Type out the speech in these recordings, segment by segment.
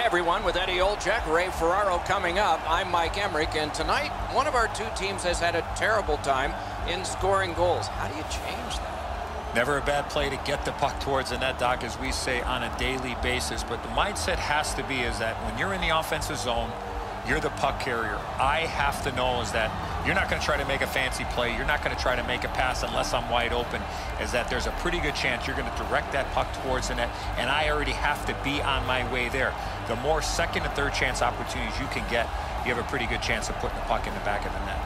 everyone, with Eddie Olczyk, Ray Ferraro coming up. I'm Mike Emmerich, and tonight one of our two teams has had a terrible time in scoring goals. How do you change that? Never a bad play to get the puck towards the net, Doc, as we say, on a daily basis. But the mindset has to be is that when you're in the offensive zone, you're the puck carrier. I have to know is that you're not going to try to make a fancy play. You're not going to try to make a pass unless I'm wide open, is that there's a pretty good chance you're going to direct that puck towards the net, and I already have to be on my way there. The more second and third chance opportunities you can get, you have a pretty good chance of putting the puck in the back of the net.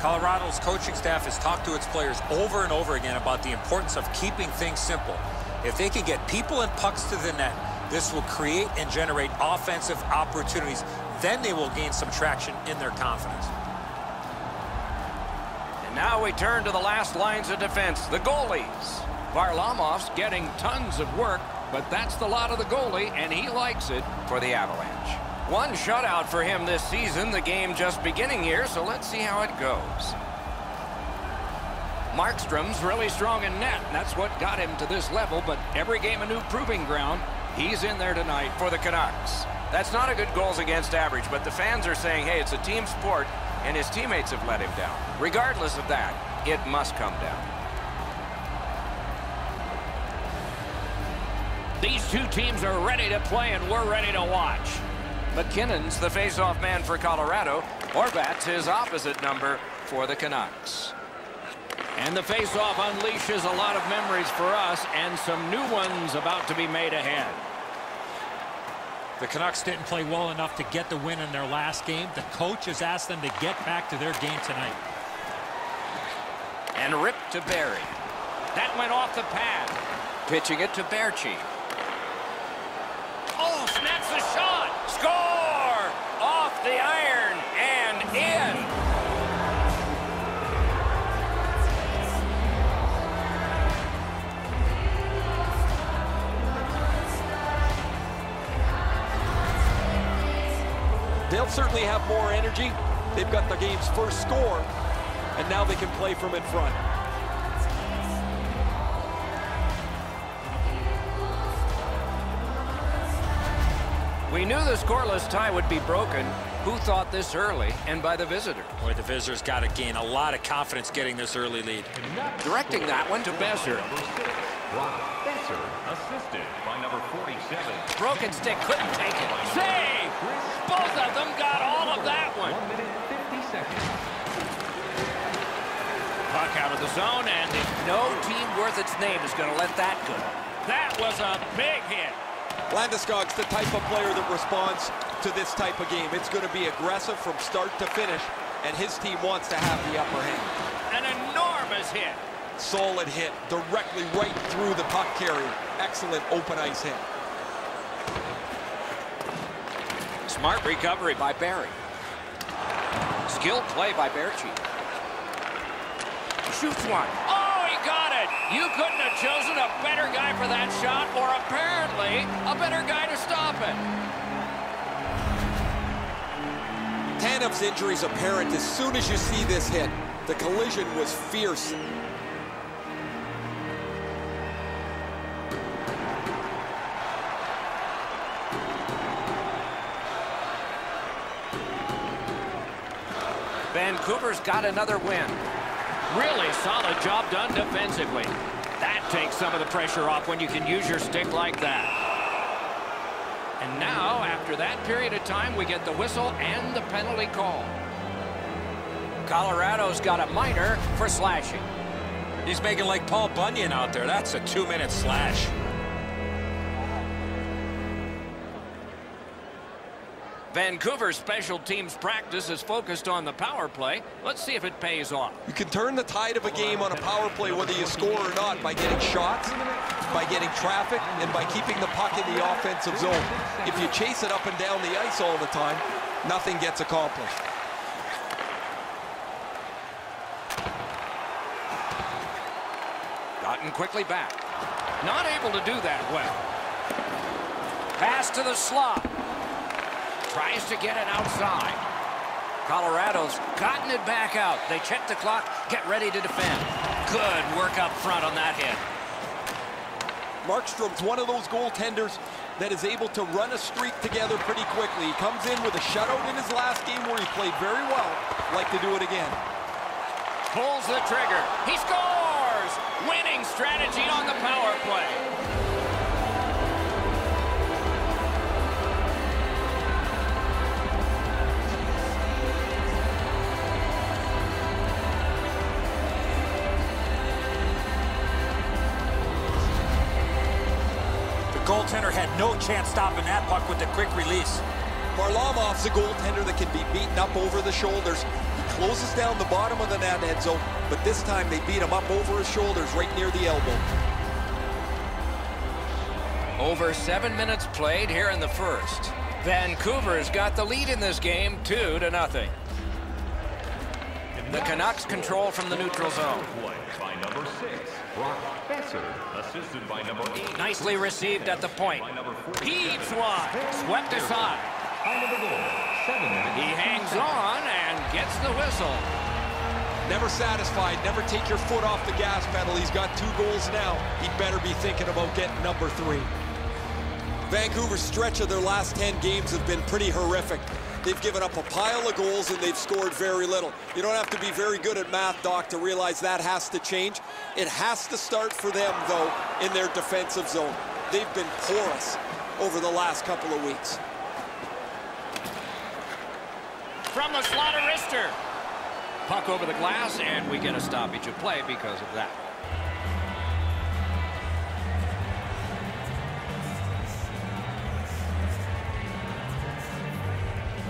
Colorado's coaching staff has talked to its players over and over again about the importance of keeping things simple. If they can get people and pucks to the net, this will create and generate offensive opportunities. Then they will gain some traction in their confidence. And now we turn to the last lines of defense, the goalies. Varlamov's getting tons of work, but that's the lot of the goalie, and he likes it for the Avalanche. One shutout for him this season, the game just beginning here, so let's see how it goes. Markstrom's really strong in net, and that's what got him to this level, but every game a new proving ground. He's in there tonight for the Canucks. That's not a good goals against average, but the fans are saying, hey, it's a team sport, and his teammates have let him down. Regardless of that, it must come down. These two teams are ready to play, and we're ready to watch. McKinnon's the face-off man for Colorado. Horvat's his opposite number for the Canucks. And the face-off unleashes a lot of memories for us, and some new ones about to be made ahead. The Canucks didn't play well enough to get the win in their last game. The coach has asked them to get back to their game tonight. And ripped to Barry. That went off the pad. Pitching it to Berchi. Oh, snaps the shot. Score! Off the iron and in. They'll certainly have more energy. They've got the game's first score, and now they can play from in front. We knew the scoreless tie would be broken. Who thought this early, and by the visitor? Boy, the visitors got to gain a lot of confidence getting this early lead. Directing that one to Besser. Besser, assisted by number 47. Broken stick, couldn't take it. Save! Both of them got all of that one. 1 minute, 50 seconds. Puck out of the zone, and no team worth its name is going to let that go. That was a big hit. Landeskog's the type of player that responds to this type of game. It's going to be aggressive from start to finish, and his team wants to have the upper hand. An enormous hit. Solid hit, directly right through the puck carrier. Excellent open ice hit. Smart recovery by Barry. Skilled play by Berchi. Shoots one. Oh, he got it! You couldn't have chosen a better guy for that shot, or apparently a better guy to stop it. Tanev's injury is apparent as soon as you see this hit. The collision was fierce. Vancouver's got another win. Really solid job done defensively. That takes some of the pressure off when you can use your stick like that. And now, after that period of time, we get the whistle and the penalty call. Colorado's got a minor for slashing. He's making like Paul Bunyan out there. That's a 2-minute slash. Vancouver's special teams practice is focused on the power play. Let's see if it pays off. You can turn the tide of a game on a power play whether you score or not by getting shots, by getting traffic, and by keeping the puck in the offensive zone. If you chase it up and down the ice all the time, nothing gets accomplished. Gotten quickly back. Not able to do that well. Pass to the slot. Tries to get it outside. Colorado's gotten it back out. They check the clock, get ready to defend. Good work up front on that hit. Markstrom's one of those goaltenders that is able to run a streak together pretty quickly. He comes in with a shutout in his last game where he played very well. Like to do it again. Pulls the trigger. He scores! Winning strategy on the power play. Goaltender had no chance stopping that puck with the quick release. Varlamov's a goaltender that can be beaten up over the shoulders. He closes down the bottom of the net, Enzo, but this time they beat him up over his shoulders right near the elbow. Over 7 minutes played here in the first. Vancouver's got the lead in this game, 2-0. The Canucks control from the neutral zone. By number 6, Brock Besser, assisted by number 8. Nicely received at the point. Heaves one, swept aside. He hangs on and gets the whistle. Never satisfied, never take your foot off the gas pedal. He's got 2 goals now. He'd better be thinking about getting number 3. Vancouver's stretch of their last 10 games have been pretty horrific. They've given up a pile of goals and they've scored very little. You don't have to be very good at math, Doc, to realize that has to change. It has to start for them, though, in their defensive zone. They've been porous over the last couple of weeks. From the slot of wrister. Puck over the glass, and we get a stoppage of play because of that.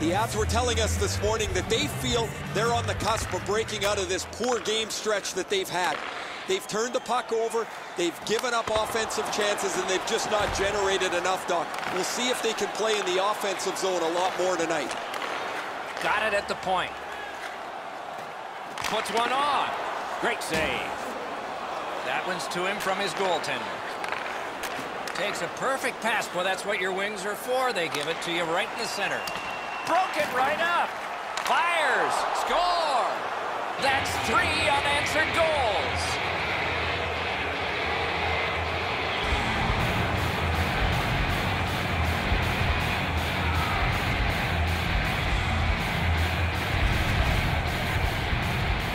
The Avs were telling us this morning that they feel they're on the cusp of breaking out of this poor game stretch that they've had. They've turned the puck over, they've given up offensive chances, and they've just not generated enough, Doc. We'll see if they can play in the offensive zone a lot more tonight. Got it at the point. Puts one on. Great save. That one's to him from his goaltender. Takes a perfect pass. Well, that's what your wings are for. They give it to you right in the center. Broke it right up. Fires. Score. That's 3 unanswered goals.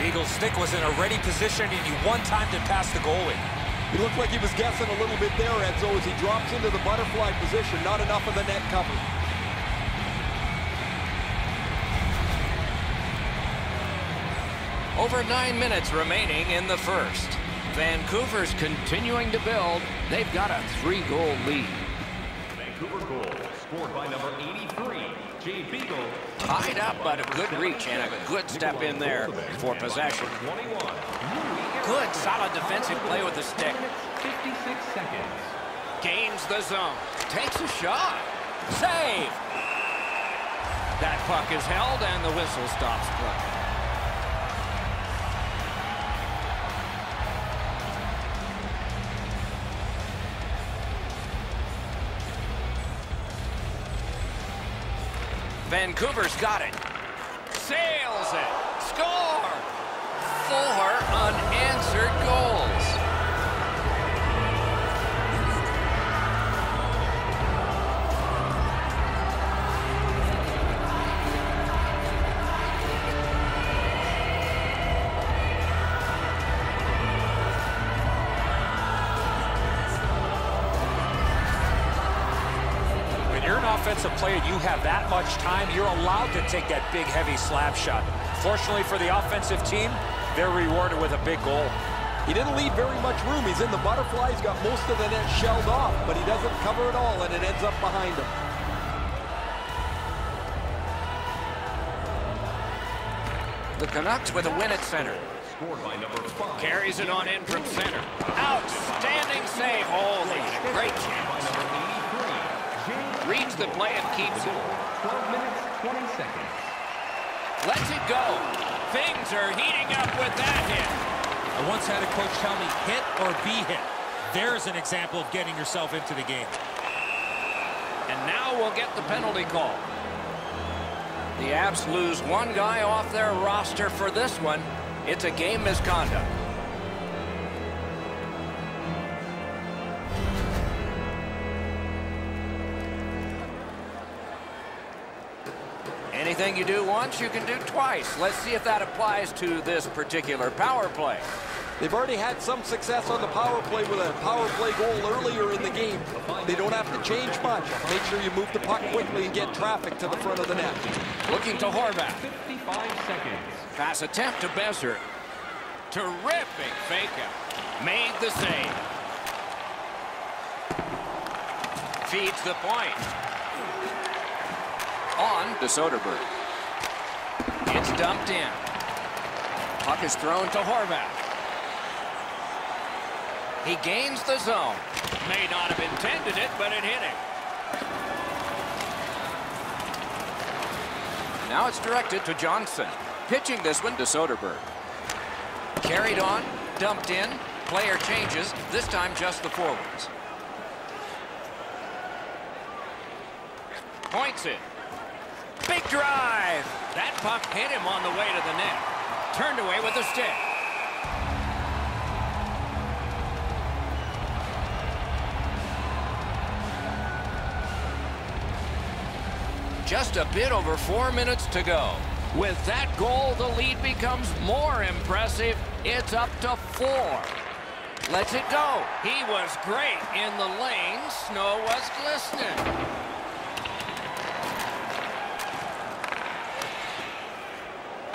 Eagle's stick was in a ready position and he one time to pass the goalie. He looked like he was guessing a little bit there, Enzo, as he drops into the butterfly position. Not enough of the net covered. Over 9 minutes remaining in the first. Vancouver's continuing to build. They've got a 3-goal lead. Vancouver goal scored by number 83, Jay Beagle. Tied up, but a good reach and a good step in there for possession. 21. Good, solid defensive play with the stick. 56 seconds. Gains the zone. Takes a shot. Save. That puck is held and the whistle stops play. Vancouver's got it. Sails it. Score! 4 unanswered goals. Offensive player, you have that much time, you're allowed to take that big, heavy slap shot. Fortunately for the offensive team, they're rewarded with a big goal. He didn't leave very much room. He's in the butterfly. He's got most of the net shelled off, but he doesn't cover it all, and it ends up behind him. The Canucks with a win at center. Scored by number 5. Carries it on in from center. Outstanding save. Holy, great chance. Reads the play and keeps it. 12 minutes, 20 seconds. Lets it go. Things are heating up with that hit. I once had a coach tell me, hit or be hit. There's an example of getting yourself into the game. And now we'll get the penalty call. The Avs lose one guy off their roster for this one. It's a game misconduct. Anything you do once, you can do twice. Let's see if that applies to this particular power play. They've already had some success on the power play with a power play goal earlier in the game. They don't have to change much. Make sure you move the puck quickly and get traffic to the front of the net. Looking to Horvath. 55 seconds. Pass attempt to Besser. Terrific fake out. Made the save. Feeds the point. On to Soderberg. It's dumped in. Puck is thrown to Horvath. He gains the zone. May not have intended it, but it hit him. Now it's directed to Johnson. Pitching this one to Soderberg. Carried on, dumped in. Player changes, this time just the forwards. Points it. Big drive. That puck hit him on the way to the net. Turned away with the stick. Just a bit over 4 minutes to go. With that goal, the lead becomes more impressive. It's up to 4. Lets it go. He was great in the lane. Snow was glistening.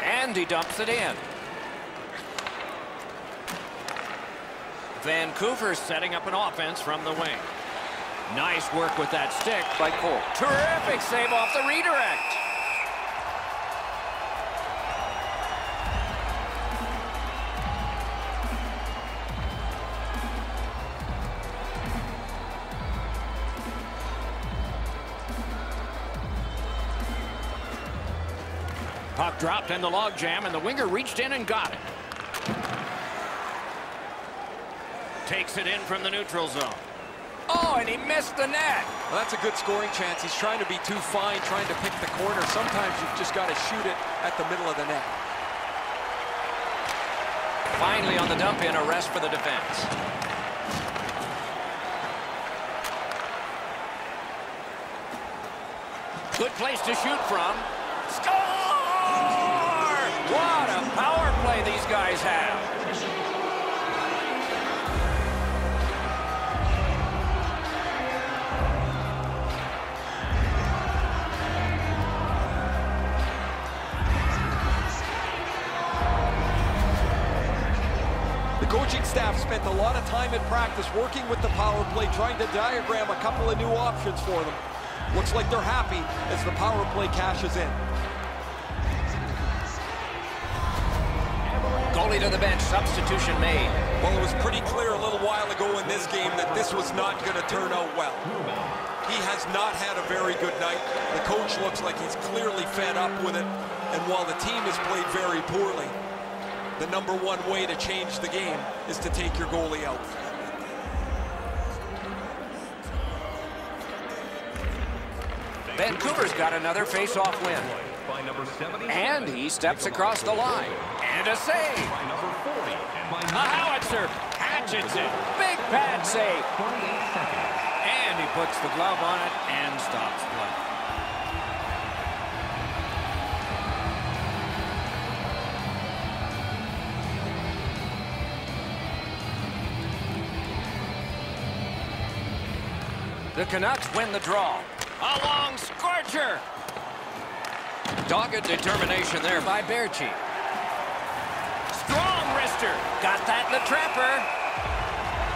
And he dumps it in. Vancouver setting up an offense from the wing. Nice work with that stick by Cole. Terrific save off the redirect. Puck dropped in the logjam, and the winger reached in and got it. Takes it in from the neutral zone. Oh, and he missed the net. Well, that's a good scoring chance. He's trying to be too fine, trying to pick the corner. Sometimes you've just got to shoot it at the middle of the net. Finally on the dump in, a rest for the defense. Good place to shoot from. Score! What a power play these guys have. Coaching staff spent a lot of time in practice working with the power play, trying to diagram a couple of new options for them. Looks like they're happy as the power play cashes in. Goalie to the bench, substitution made. Well, it was pretty clear a little while ago in this game that this was not going to turn out well. He has not had a very good night. The coach looks like he's clearly fed up with it. And while the team has played very poorly, the number one way to change the game is to take your goalie out. Vancouver's got another face-off win. And he steps across the line. And a save. A howitzer hatchets it. Big pad save. And he puts the glove on it and stops play. The Canucks win the draw. A long scorcher. Dogged determination there by Berchi. Strong wrister. Got that in the trapper.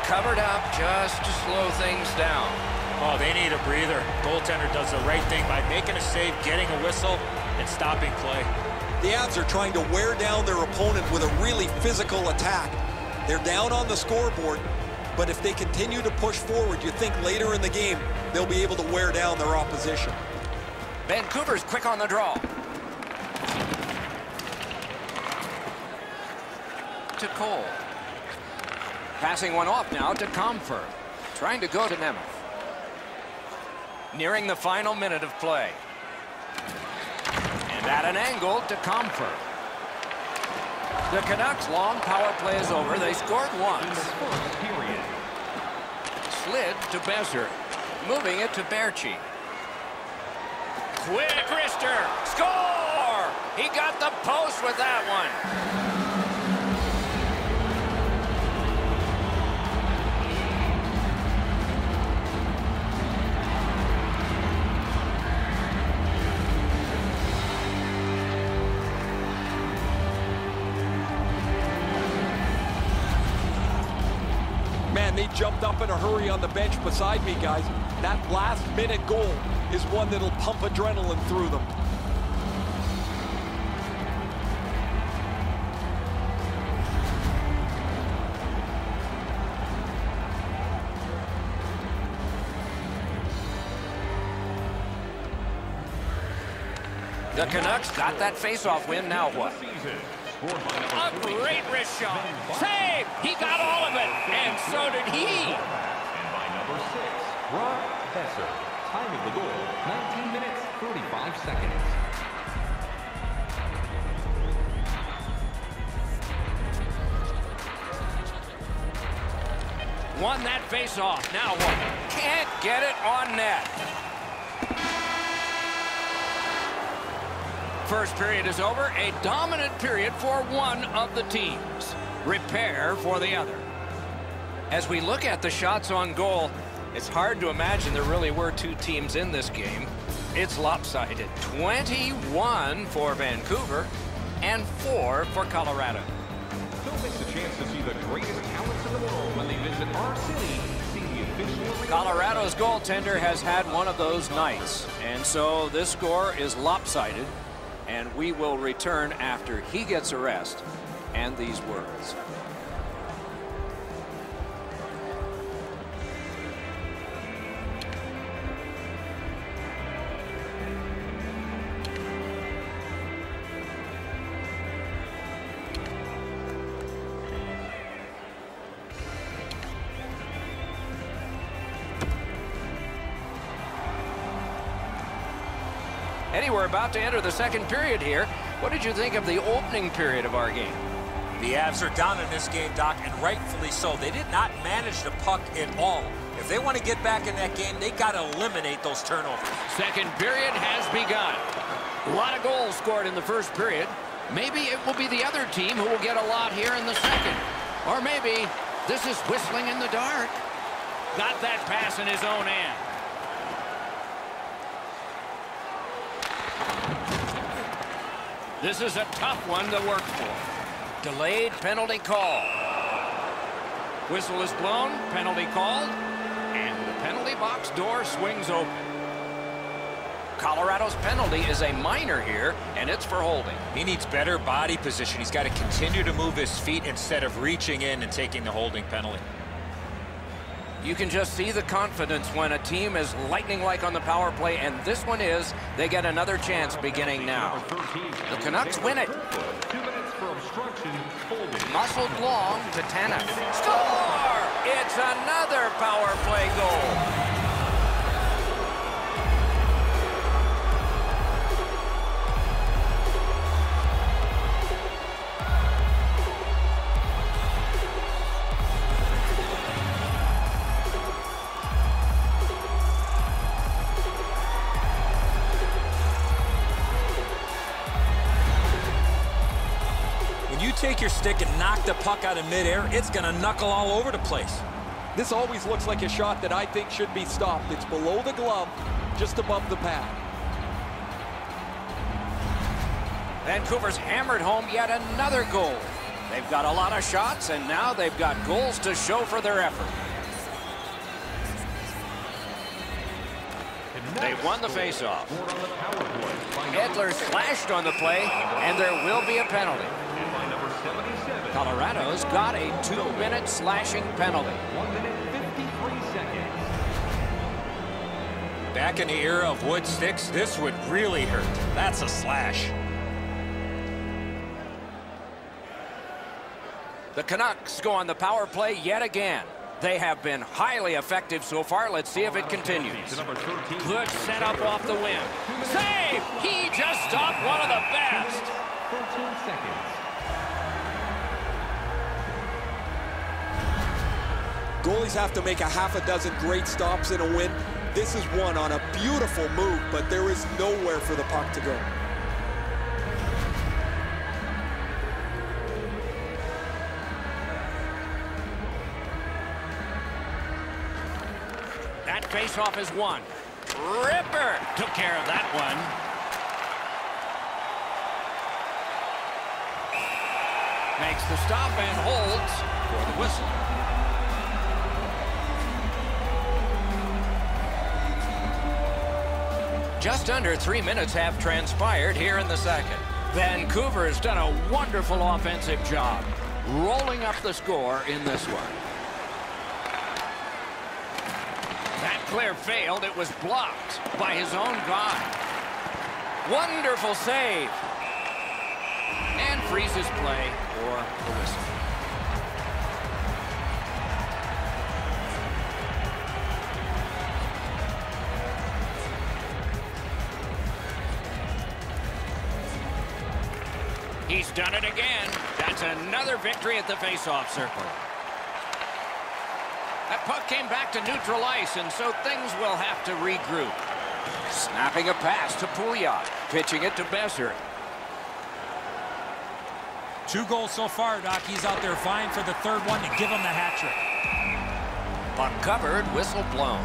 Covered up just to slow things down. Oh, they need a breather. Goaltender does the right thing by making a save, getting a whistle, and stopping play. The Avs are trying to wear down their opponent with a really physical attack. They're down on the scoreboard. But if they continue to push forward, you think later in the game, they'll be able to wear down their opposition. Vancouver's quick on the draw. To Cole. Passing one off now to Comfer. Trying to go to Nemeth. Nearing the final minute of play. And at an angle to Comfer. The Canucks' long power play is over. They scored once. Slid to Besser. Moving it to Berchi. quick wrister. Score! He got the post with that one. Man, they jumped up in a hurry on the bench beside me, guys. That last-minute goal is one that'll pump adrenaline through them. The Canucks got that face-off win. Now what? A great wrist shot. Save! He got all of it, and so did he. And by number 6, Brock Besser. Time of the goal, 19 minutes, 35 seconds. Won that face-off. Now what? Can't get it on net. First period is over. A dominant period for one of the teams. Repair for the other. As we look at the shots on goal, it's hard to imagine there really were two teams in this game. It's lopsided. 21 for Vancouver and 4 for Colorado. Don't miss the chance to see the greatest talents in the world when they visit our city. See the official. Colorado's goaltender has had one of those nights, and so this score is lopsided. And we will return after he gets a rest and these words. Eddie, we're about to enter the second period here. What did you think of the opening period of our game? The Avs are down in this game, Doc, and rightfully so. They did not manage the puck at all. If they want to get back in that game, they got to eliminate those turnovers. Second period has begun. A lot of goals scored in the first period. Maybe it will be the other team who will get a lot here in the second. Or maybe this is whistling in the dark. Got that pass in his own end. This is a tough one to work for. Delayed penalty call. Whistle is blown, penalty called, and the penalty box door swings open. Colorado's penalty is a minor here, and it's for holding. He needs better body position. He's got to continue to move his feet instead of reaching in and taking the holding penalty. You can just see the confidence when a team is lightning-like on the power play, and this one is. They get another chance beginning now. The Canucks win it. 2 minutes for obstruction, holding. Muscled long to Tanev. Score! It's another power play goal. Take your stick and knock the puck out of midair, it's going to knuckle all over the place. This always looks like a shot that I think should be stopped. It's below the glove, just above the pad. Vancouver's hammered home yet another goal. They've got a lot of shots, and now they've got goals to show for their effort. They won the faceoff. Edler slashed on the play, and there will be a penalty. Colorado's got a 2-minute slashing penalty. 1 minute, 53 seconds. Back in the era of wood sticks, this would really hurt. That's a slash. The Canucks go on the power play yet again. They have been highly effective so far. Let's see if it continues. Good setup off the wing. Save! He just stopped one of the best. 14 seconds. Goalies have to make a half a dozen great stops in a win. This is one on a beautiful move, but there is nowhere for the puck to go. That faceoff is won. Ripper took care of that one. Makes the stop and holds for the whistle. Just under 3 minutes have transpired here in the second. Vancouver has done a wonderful offensive job, rolling up the score in this one. That clear failed. It was blocked by his own guy. Wonderful save. And freezes play for the whistle. He's done it again. That's another victory at the face-off circle. That puck came back to neutral ice, and so things will have to regroup. Snapping a pass to Pouliot, pitching it to Besser. 2 goals so far, Doc. He's out there vying for the third one to give him the hat trick. Puck covered, whistle blown.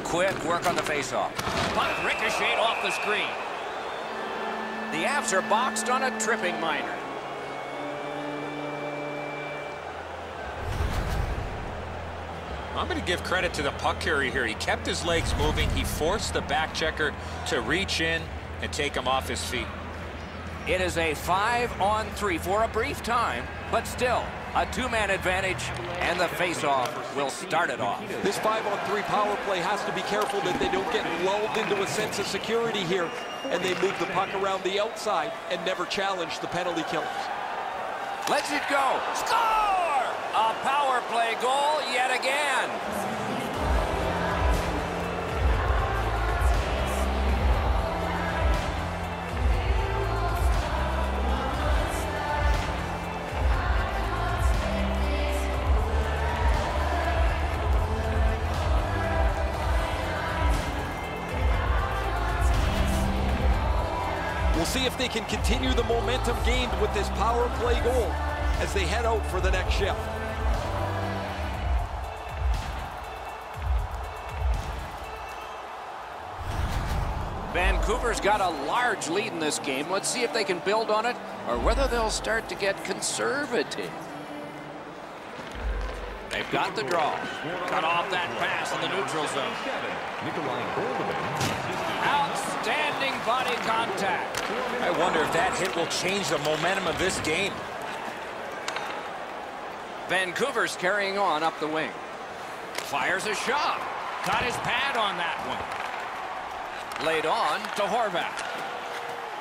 Quick work on the faceoff. Puck ricocheted off the screen. The Avs are boxed on a tripping minor. I'm going to give credit to the puck carrier here. He kept his legs moving. He forced the back checker to reach in and take him off his feet. It is a 5-on-3 for a brief time, but still a 2-man advantage, and the face-off will start it off. This 5-on-3 power play has to be careful that they don't get lulled into a sense of security here, and they move the puck around the outside and never challenge the penalty killers. Let's it go. Score! A power play goal yet again. We'll see if they can continue the momentum gained with this power play goal as they head out for the next shift. Vancouver's got a large lead in this game. Let's see if they can build on it or whether they'll start to get conservative. They've got the draw. Cut off that pass in the neutral zone. Outstanding body contact. I wonder if that hit will change the momentum of this game. Vancouver's carrying on up the wing. Fires a shot. Got his pad on that one. Laid on to Horvat.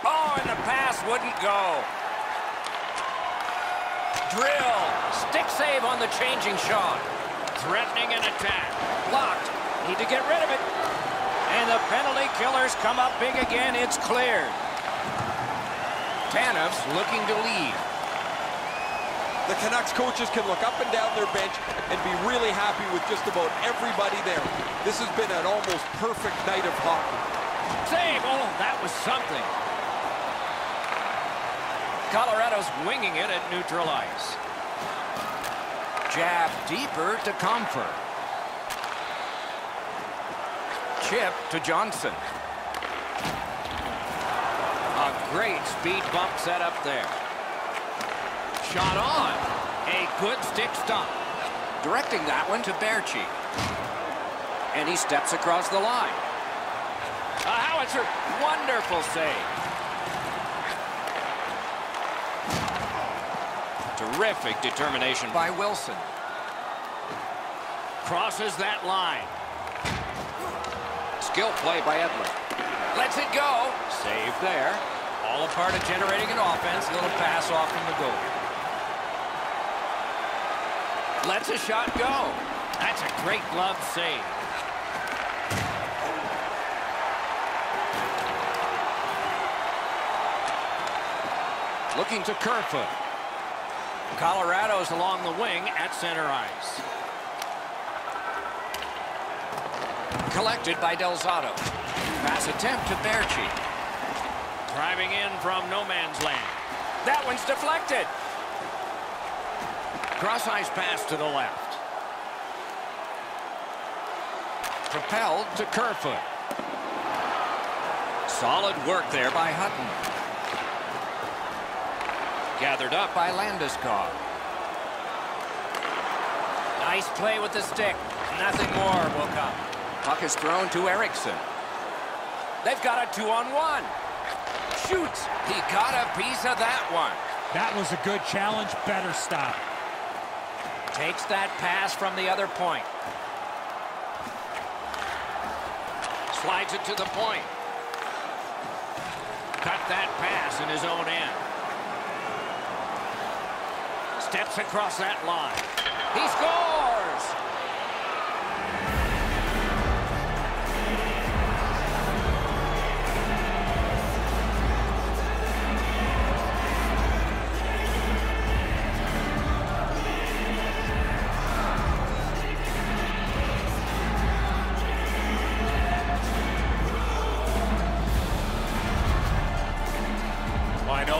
Oh, and the pass wouldn't go. Drill. Stick save on the changing shot. Threatening an attack. Blocked. Need to get rid of it. And the penalty killers come up big again. It's cleared. Tanev looking to lead. The Canucks coaches can look up and down their bench and be really happy with just about everybody there. This has been an almost perfect night of hockey. Save! Oh, that was something. Colorado's winging it at neutral ice. Jab deeper to Comfort. Chip to Johnson. A great speed bump set up there. Shot on. A good stick stop. Directing that one to Berchi. And he steps across the line. A howitzer. Wonderful save. Terrific determination by Wilson. Crosses that line. Skill play by Edler. Lets it go. Save there. All a part of generating an offense. Little pass off from the goal. Lets a shot go. That's a great glove save. Looking to Kerfoot. Colorado's along the wing at center ice. Collected by Delzato. Pass attempt to Berchi. Driving in from no man's land. That one's deflected. Cross ice pass to the left. Propelled to Kerfoot. Solid work there by Hutton. Gathered up by Landeskog. Nice play with the stick. Nothing more will come. Puck is thrown to Eriksson. They've got a 2-on-1. Shoots. He got a piece of that one. That was a good challenge. Better stop. Takes that pass from the other point. Slides it to the point. Cut that pass in his own end. Steps across that line. He scores!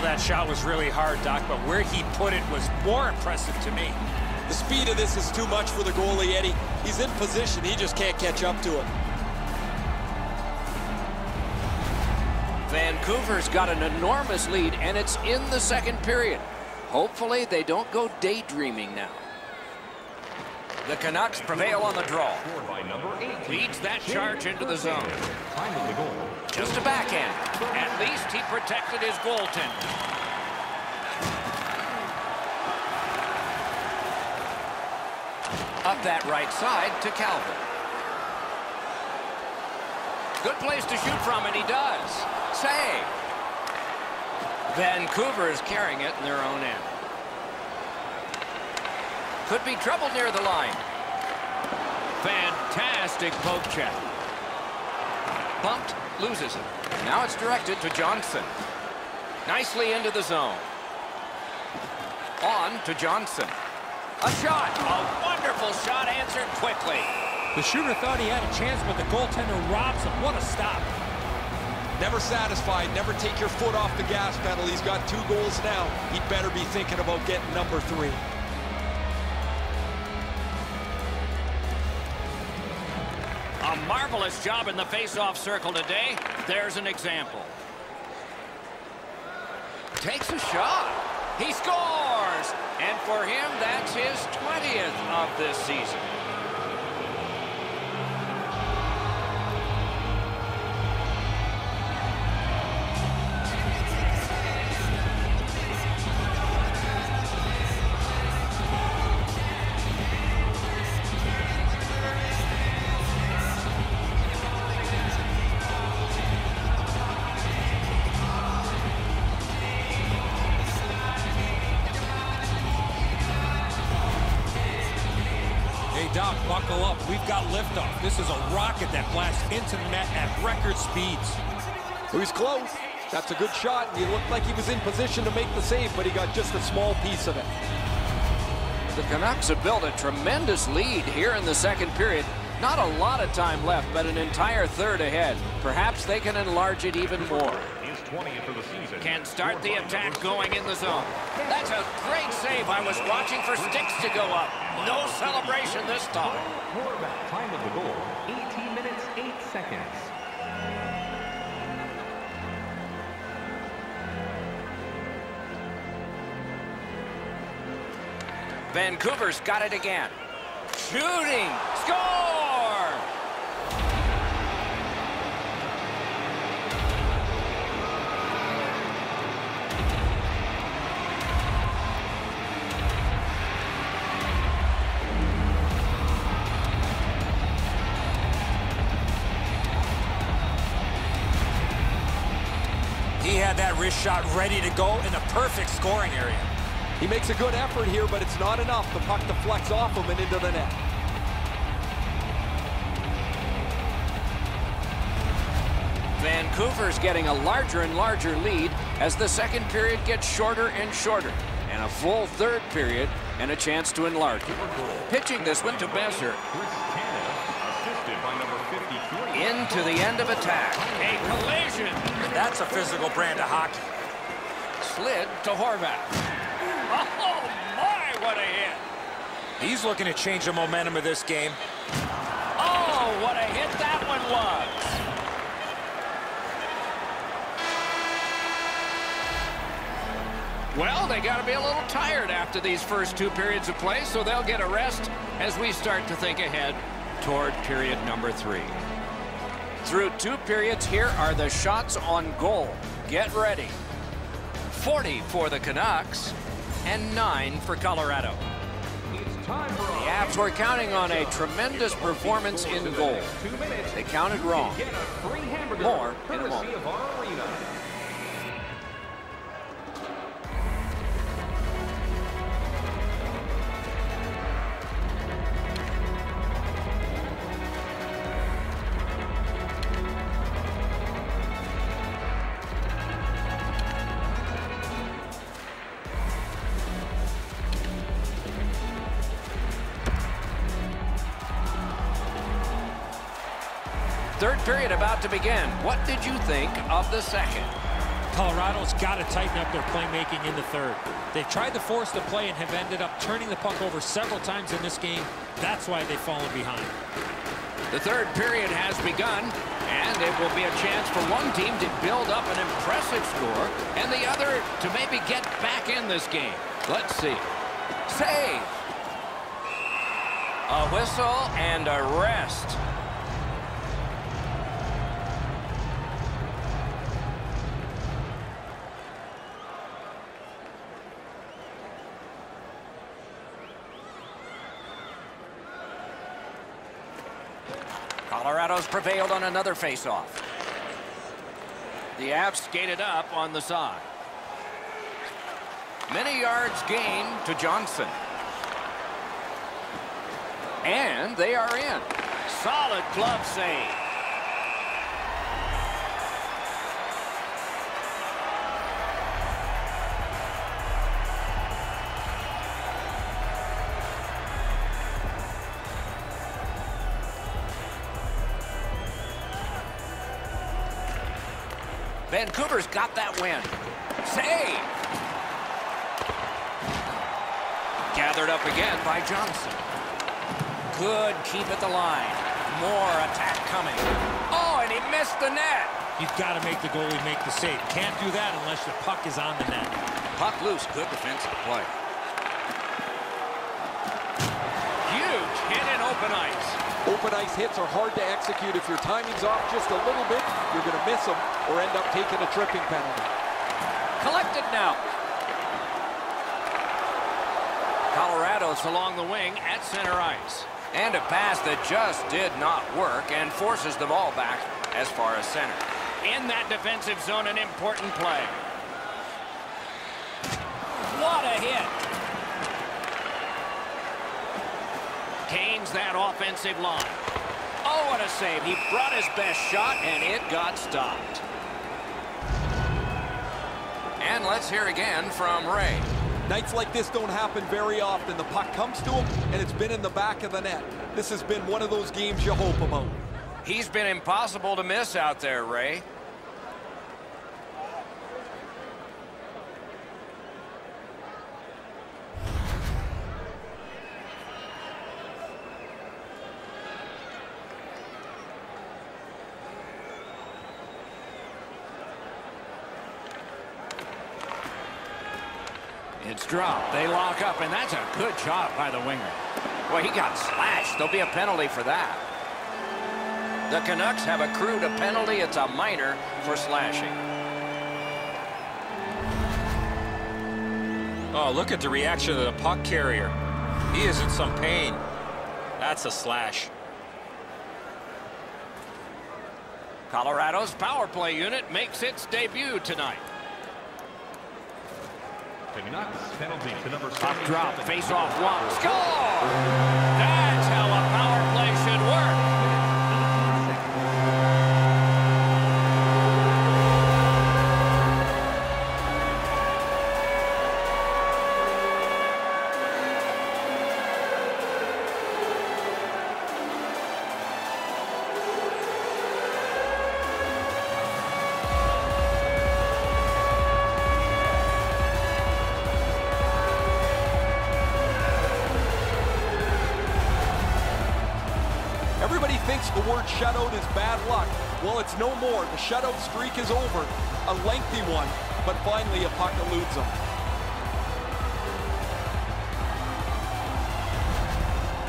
That shot was really hard, Doc, but where he put it was more impressive to me. The speed of this is too much for the goalie, Eddie. He's in position. He just can't catch up to it. Vancouver's got an enormous lead, and it's in the second period. Hopefully, they don't go daydreaming now. The Canucks prevail on the draw. Leads that charge into the zone. Just a backhand. At least he protected his goaltender. Up that right side to Calvin. Good place to shoot from, and he does. Save. Vancouver is carrying it in their own end. Could be trouble near the line. Fantastic poke check. Bumped, loses it. Now it's directed to Johnson. Nicely into the zone. On to Johnson. A shot. A wonderful shot answered quickly. The shooter thought he had a chance, but the goaltender robs him. What a stop. Never satisfied. Never take your foot off the gas pedal. He's got 2 goals now. He'd better be thinking about getting number 3. A marvelous job in the face-off circle today. There's an example. Takes a shot. He scores! And for him, that's his 20th of this season. Doc, buckle up. We've got liftoff. This is a rocket that blasts into the net at record speeds. He was close. That's a good shot. He looked like he was in position to make the save, but he got just a small piece of it. The Canucks have built a tremendous lead here in the second period. Not a lot of time left, but an entire third ahead. Perhaps they can enlarge it even more. Can start the attack going in the zone. That's a great save. I was watching for sticks to go up. No celebration this time. Time of the goal, 18 minutes, 8 seconds. Vancouver's got it again. Shooting. Score! He had that wrist shot ready to go in the perfect scoring area. He makes a good effort here, but it's not enough. The puck deflects off him and into the net. Vancouver's getting a larger and larger lead as the second period gets shorter and shorter, and a full third period and a chance to enlarge it. Pitching this one to Besser. Into the end of attack. A collision. That's a physical brand of hockey. Slid to Horvat. Oh, my, what a hit. He's looking to change the momentum of this game. Oh, what a hit that one was. Well, they got to be a little tired after these first two periods of play, so they'll get a rest as we start to think ahead toward period number 3. Through 2 periods, here are the shots on goal. Get ready. 40 for the Canucks and 9 for Colorado. The Avs were counting on a tremendous performance in goal. They counted wrong. More in a moment. Third period about to begin. What did you think of the second? Colorado's got to tighten up their playmaking in the third. They've tried to force the play and have ended up turning the puck over several times in this game. That's why they've fallen behind. The third period has begun, and it will be a chance for one team to build up an impressive score and the other to maybe get back in this game. Let's see. Save. A whistle and a rest. Colorado's prevailed on another faceoff. The Avs skated up on the side. Many yards gained to Johnson. And they are in. Solid glove save. Vancouver's got that win. Save. Gathered up again by Johnson. Good keep at the line. More attack coming. Oh, and he missed the net. You've got to make the goalie make the save. Can't do that unless the puck is on the net. Puck loose. Good defensive play. Huge hit in open ice. Open ice hits are hard to execute. If your timing's off just a little bit, you're going to miss them or end up taking a tripping penalty. Collected now. Colorado's along the wing at center ice. And a pass that just did not work and forces the ball back as far as center. In that defensive zone, an important play. What a hit. Gains that offensive line. Oh, what a save. He brought his best shot, and it got stopped. And let's hear again from Ray. Nights like this don't happen very often. The puck comes to him, and it's been in the back of the net. This has been one of those games you hope about. He's been impossible to miss out there, Ray. It's dropped. They lock up, and that's a good job by the winger. Well, he got slashed. There'll be a penalty for that. The Canucks have accrued a penalty. It's a minor for slashing. Oh, look at the reaction of the puck carrier. He is in some pain. That's a slash. Colorado's power play unit makes its debut tonight. Penalty to number Puck drop, face-off one, score! That's how a power play should work. thinks the word shutout is bad luck. Well, it's no more. The shutout streak is over. A lengthy one, but finally a puck eludes him.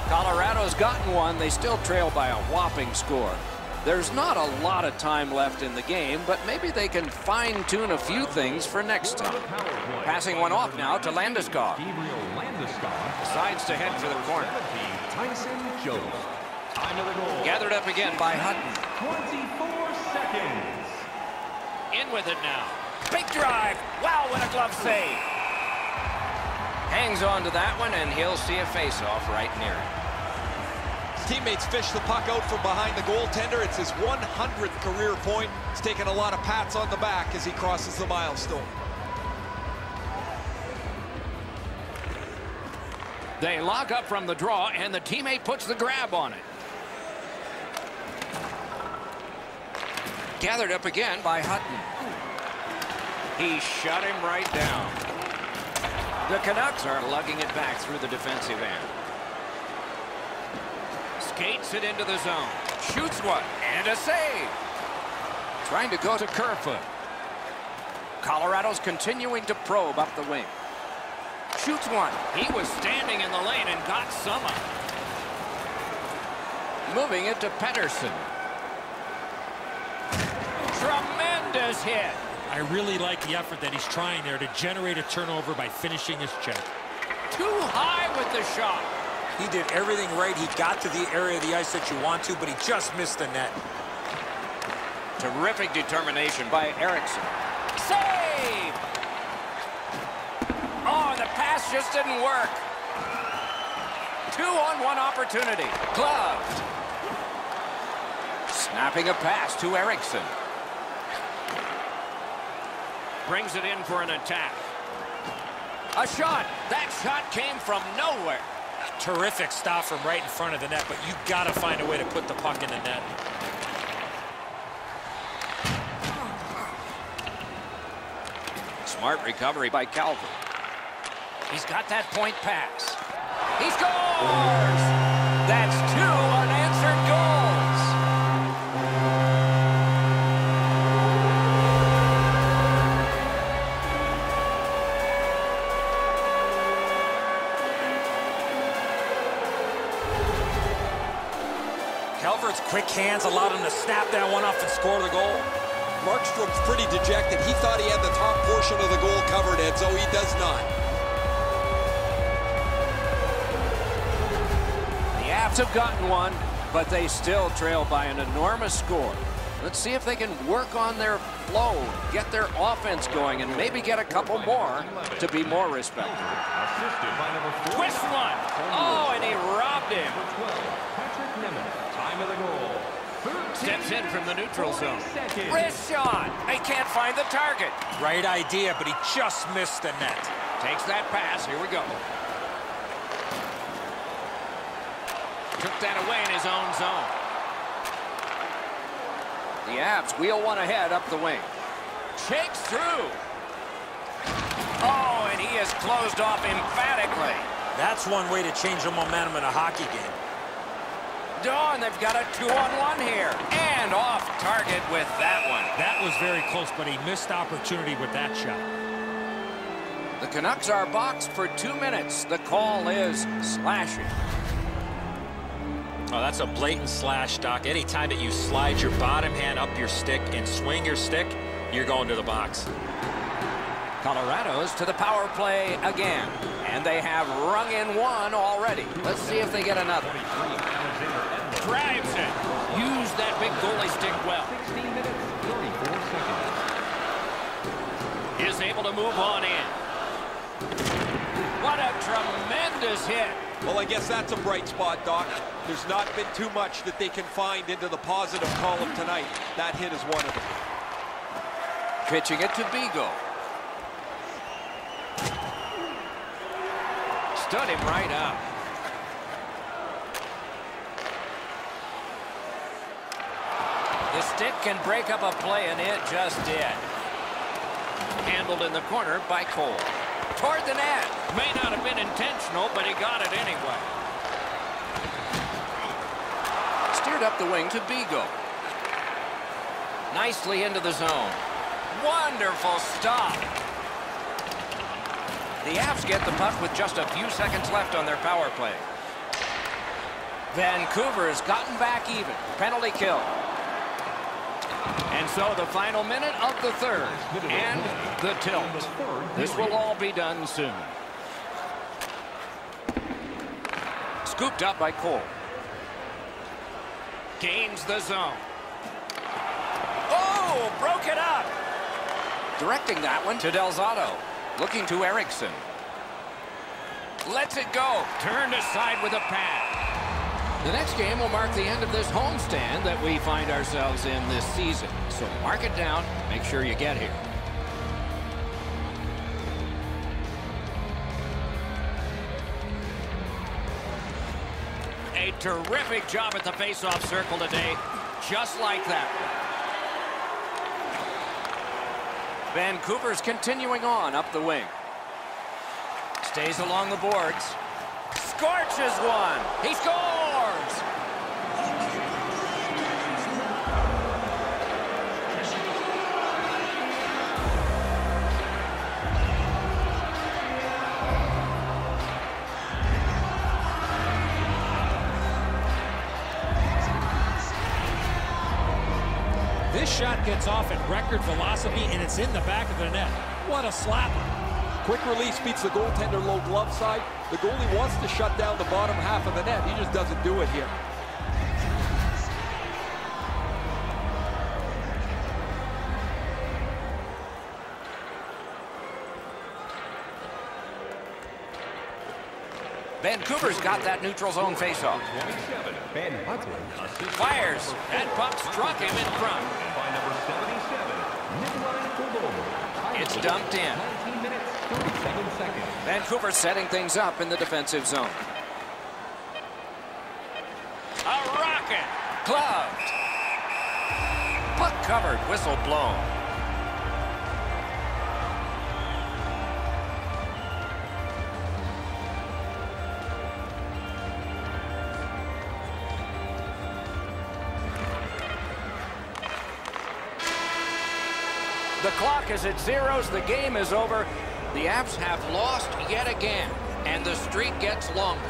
Colorado's gotten one. They still trail by a whopping score. There's not a lot of time left in the game, but maybe they can fine-tune a few things for next time. Passing one off now to Landeskog. Decides to head for the corner. Gathered up again by Hutton. 24 seconds. In with it now. Big drive. Wow, what a glove save. Hangs on to that one, and he'll see a face-off right near him. Teammates fish the puck out from behind the goaltender. It's his 100th career point. He's taken a lot of pats on the back as he crosses the milestone. They lock up from the draw, and the teammate puts the grab on it. Gathered up again by Hutton. He shut him right down. The Canucks are lugging it back through the defensive end. Skates it into the zone. Shoots one, and a save. Trying to go to Kerfoot. Colorado's continuing to probe up the wing. Shoots one. He was standing in the lane and got some up. Moving it to Pettersson. Tremendous hit. I really like the effort that he's trying there to generate a turnover by finishing his check. Too high with the shot. He did everything right. He got to the area of the ice that you want to, but he just missed the net. Terrific determination by Eriksson. Save! Oh, the pass just didn't work. 2-on-1 opportunity. Gloved. Snapping a pass to Eriksson. Brings it in for an attack. A shot. That shot came from nowhere. Terrific stop from right in front of the net, but you got to find a way to put the puck in the net. Smart recovery by Calvert. He's got that point pass. He scores! That's 2 unanswered goals. Calvert's quick hands allowed him to snap that one off and score the goal. Markstrom's pretty dejected. He thought he had the top portion of the goal covered, Ed, so he does not. The Avs have gotten one, but they still trail by an enormous score. Let's see if they can work on their flow, get their offense going, and maybe get a couple more to be more respected. Twist one. Oh, and he robbed him. Time of the goal. Steps in from the neutral zone. Wrist shot. They can't find the target. Right idea, but he just missed the net. Takes that pass. Here we go. Took that away in his own zone. The Avs wheel one ahead up the wing. Shakes through. Oh, and he is closed off emphatically. That's one way to change the momentum in a hockey game. Dawn, they've got a 2-on-1 here. And off target with that one. That was very close, but he missed opportunity with that shot. The Canucks are boxed for 2 minutes. The call is slashing. Oh, that's a blatant slash, Doc. Anytime that you slide your bottom hand up your stick and swing your stick, you're going to the box. Colorado's to the power play again. And they have rung in one already. Let's see if they get another. Drives it. Use that big goalie stick well. 16 minutes, 34 seconds. Is able to move on in. What a tremendous hit. Well, I guess that's a bright spot, Doc. There's not been too much that they can find into the positive column tonight. That hit is one of them. Pitching it to Beagle. Stood him right up. The stick can break up a play, and it just did. Handled in the corner by Cole. Toward the net. May not have been intentional, but he got it anyway. Steered up the wing to Beagle. Nicely into the zone. Wonderful stop. The Avs get the puck with just a few seconds left on their power play. Vancouver has gotten back even. Penalty kill. And so the final minute of the third. And the tilt. This will all be done soon. Scooped up by Cole. Gains the zone. Oh, broke it up. Directing that one to Delzato. Looking to Eriksson. Lets it go. Turned aside with a pad. The next game will mark the end of this homestand that we find ourselves in this season. So mark it down. Make sure you get here. A terrific job at the face-off circle today. Just like that one. Vancouver's continuing on up the wing. Stays along the boards. Scorches one. He scores! This shot gets off at record velocity, and it's in the back of the net. What a slapper. Quick release beats the goaltender low glove side. The goalie wants to shut down the bottom half of the net. He just doesn't do it here. Vancouver's got that neutral zone faceoff. Fires. That puck struck him in front. It's dumped in. Vancouver setting things up in the defensive zone. A rocket. Gloved. Puck covered. Whistle blown. The clock is at zeros. The game is over. The Avs have lost yet again, and the streak gets longer.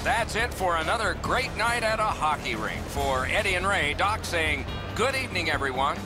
That's it for another great night at a hockey rink. For Eddie and Ray, Doc saying good evening, everyone.